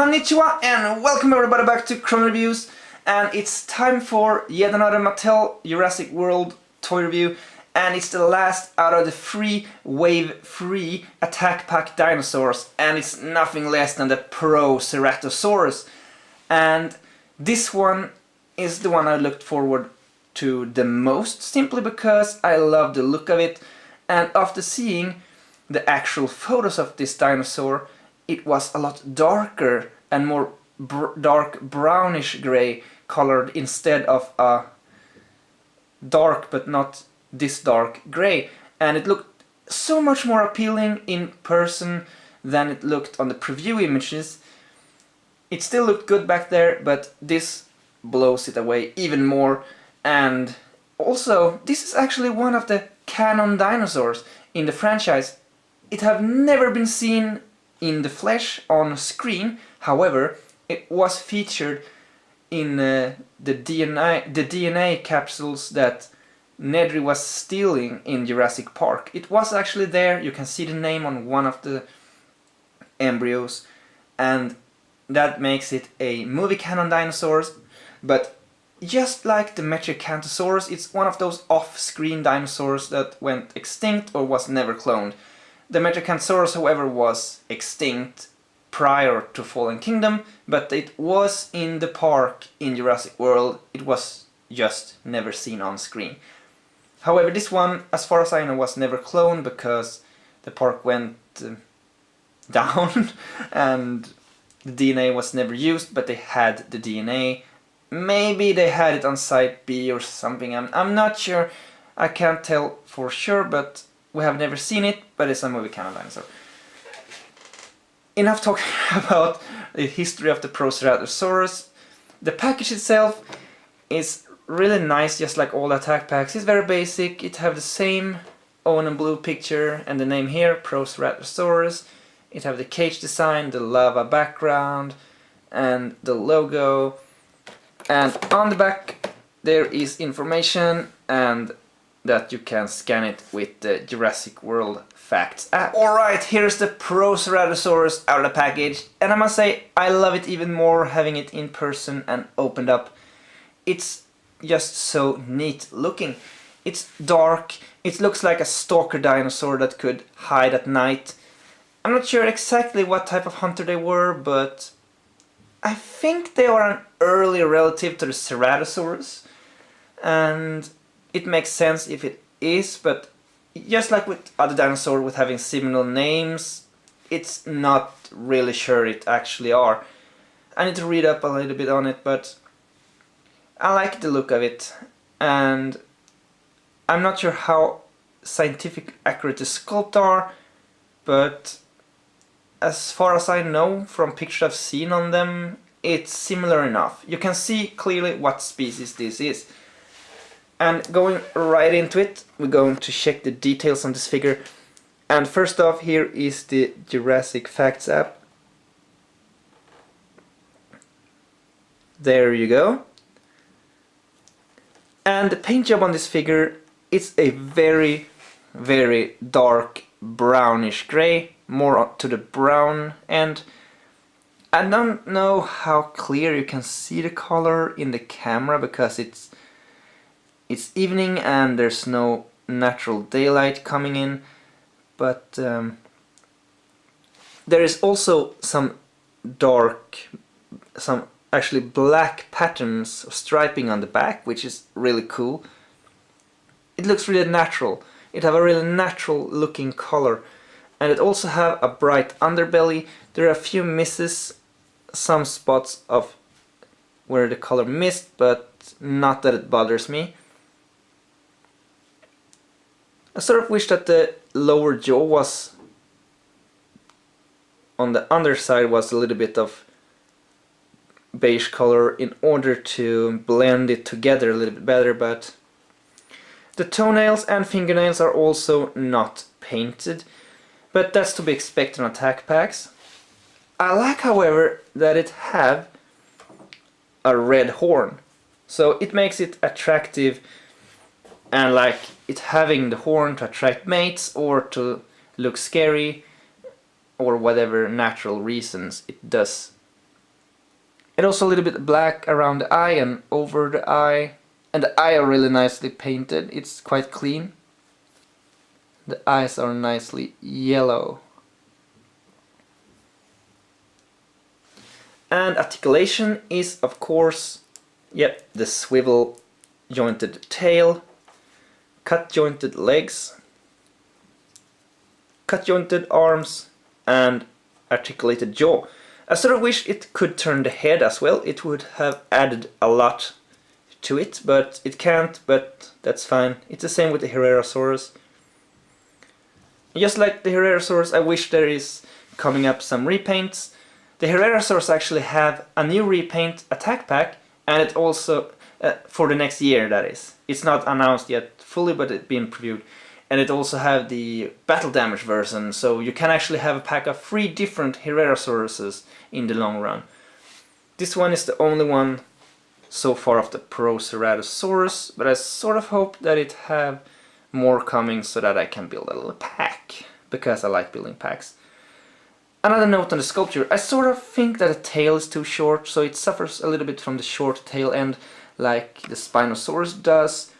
Konnichiwa and welcome everybody back to Chrome Reviews, and it's time for yet another Mattel Jurassic World toy review, and it's the last out of the free wave free attack pack dinosaurs, and it's nothing less than the Proceratosaurus. And this one is the one I looked forward to the most, simply because I love the look of it, and after seeing the actual photos of this dinosaur, it was a lot darker and more dark brownish gray colored instead of a dark but not this dark gray, and it looked so much more appealing in person than it looked on the preview images. It still looked good back there, but this blows it away even more. And also, this is actually one of the canon dinosaurs in the franchise. It have never been seen in the flesh on screen. However, it was featured in the DNA capsules that Nedry was stealing in Jurassic Park. It was actually there. You can see the name on one of the embryos, and that makes it a movie canon dinosaurs. But just like the Mattel, it's one of those off-screen dinosaurs that went extinct or was never cloned. The Mattel, however, was extinct prior to Fallen Kingdom, but it was in the park in Jurassic World. It was just never seen on screen. However, this one, as far as I know, was never cloned because the park went down and the DNA was never used, but they had the DNA. Maybe they had it on Site B or something, I'm not sure. I can't tell for sure, but we have never seen it, but it's a movie canon dinosaur. Enough talking about the history of the Proceratosaurus. The package itself is really nice, just like all attack packs. It's very basic. It have the same own and blue picture and the name here, Proceratosaurus. It have the cage design, the lava background, and the logo. And on the back there is information, and that you can scan it with the Jurassic World Facts app. Alright, here's the Proceratosaurus out of the package, and I must say I love it even more having it in person and opened up. It's just so neat looking. It's dark, it looks like a stalker dinosaur that could hide at night. I'm not sure exactly what type of hunter they were, but I think they are an early relative to the Ceratosaurus, and it makes sense if it is, but just like with other dinosaurs with having similar names, it's not really sure it actually are. I need to read up a little bit on it, but I like the look of it, and I'm not sure how scientific accurate the sculpt are, but as far as I know from pictures I've seen on them, it's similar enough. You can see clearly what species this is. And going right into it, we're going to check the details on this figure. And first off, here is the Jurassic Facts app. There you go. And the paint job on this figure, it's a very, very dark brownish gray, more to the brown end. I don't know how clear you can see the color in the camera because it's evening and there's no natural daylight coming in, but there is also some actually black patterns of striping on the back, which is really cool. It looks really natural. It have a really natural looking color, and it also have a bright underbelly. There are a few misses, some spots of where the color missed, but not that it bothers me. I sort of wish that the lower jaw was on the underside was a little bit of beige color in order to blend it together a little bit better, but the toenails and fingernails are also not painted, but that's to be expected on attack packs. I like, however, that it have a red horn, so it makes it attractive, and like it having the horn to attract mates or to look scary or whatever natural reasons it does And also a little bit black around the eye and over the eye. And the eye are really nicely painted. It's quite clean. The eyes are nicely yellow. And articulation is, of course, yep, the swivel jointed tail, cut jointed legs, cut jointed arms, and articulated jaw. I sort of wish it could turn the head as well. It would have added a lot to it, but it can't, but that's fine. It's the same with the Herrerasaurus. Just like the Herrerasaurus, I wish there is coming up some repaints. The Herrerasaurus actually have a new repaint attack pack, and it also, for the next year that is. It's not announced yet fully, but it's been previewed. And it also have the battle damage version, so you can actually have a pack of 3 different Herrerasauruses in the long run. This one is the only one so far of the Proceratosaurus, but I sort of hope that it have more coming so that I can build a little pack, because I like building packs. Another note on the sculpture, I sort of think that the tail is too short, so it suffers a little bit from the short tail end like the Spinosaurus does.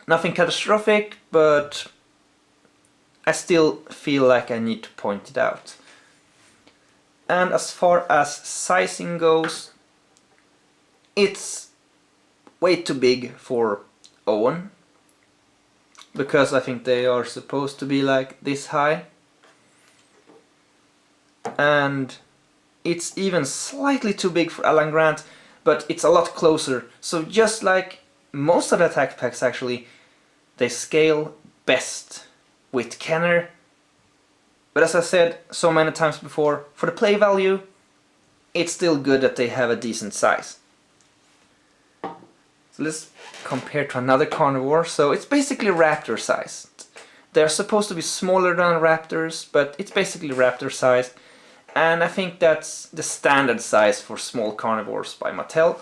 Nothing catastrophic, but I still feel like I need to point it out. And as far as sizing goes, it's way too big for Owen, because I think they are supposed to be like this high. And it's even slightly too big for Alan Grant, but it's a lot closer. So just like most of the attack packs actually, they scale best with Kenner. But as I said so many times before, for the play value, it's still good that they have a decent size. So let's compare to another carnivore. So it's basically raptor sized. They're supposed to be smaller than raptors, but it's basically raptor sized. And I think that's the standard size for small carnivores by Mattel.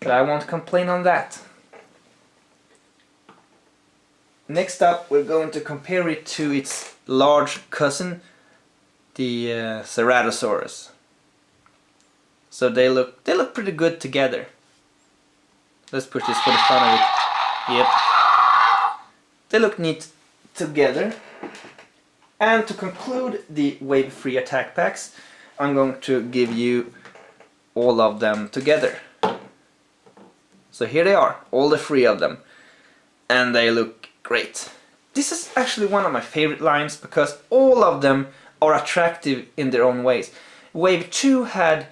But I won't complain on that. Next up, we're going to compare it to its large cousin, the Ceratosaurus. So they look pretty good together. Let's push this for the fun of it. Yep. They look neat together. And to conclude the Wave 3 attack packs, I'm going to give you all of them together. So here they are, all the 3 of them. And they look great. This is actually one of my favorite lines because all of them are attractive in their own ways. Wave 2 had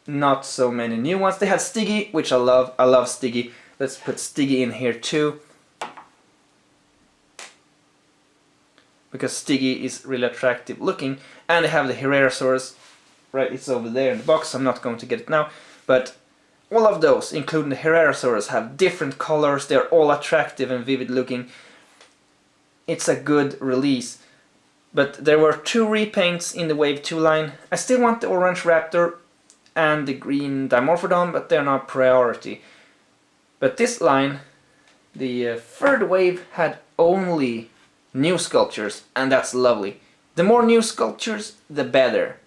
not so many new ones. They had Stiggy, which I love. I love Stiggy. Let's put Stiggy in here too, because Stiggy is really attractive looking. And they have the Herrerasaurus, right, it's over there in the box, I'm not going to get it now, but all of those, including the Herrerasaurus, have different colors, they're all attractive and vivid looking. It's a good release. But there were 2 repaints in the Wave 2 line. I still want the orange Raptor and the green Dimorphodon, but they're not priority. But this line, the 3rd wave, had only new sculptures, and that's lovely. The more new sculptures, the better.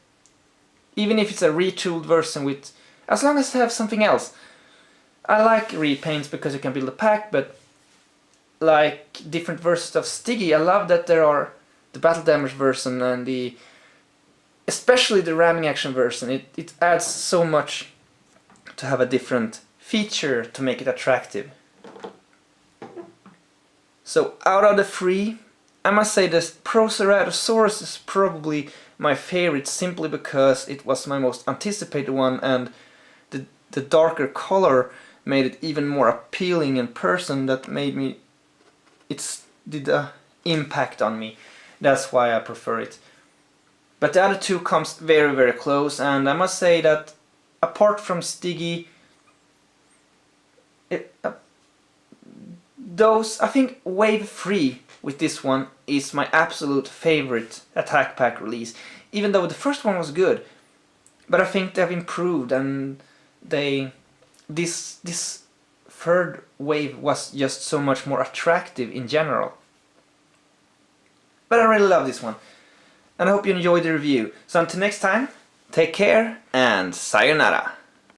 Even if it's a retooled version with, as long as they have something else. I like repaints because you can build a pack, but like different versions of Stiggy, I love that there are the battle damage version and the, especially the ramming action version. It adds so much to have a different feature to make it attractive. So out of the 3, I must say this Proceratosaurus is probably my favorite, simply because it was my most anticipated one, and the darker color made it even more appealing in person. That made me, it did a impact on me. That's why I prefer it. But the other 2 comes very, very close, and I must say that apart from Stiggy, those, I think Wave 3 with this one is my absolute favorite attack pack release. Even though the first one was good, but I think they've improved, and this 3rd wave was just so much more attractive in general. But I really love this one. and I hope you enjoyed the review. So until next time, take care and sayonara.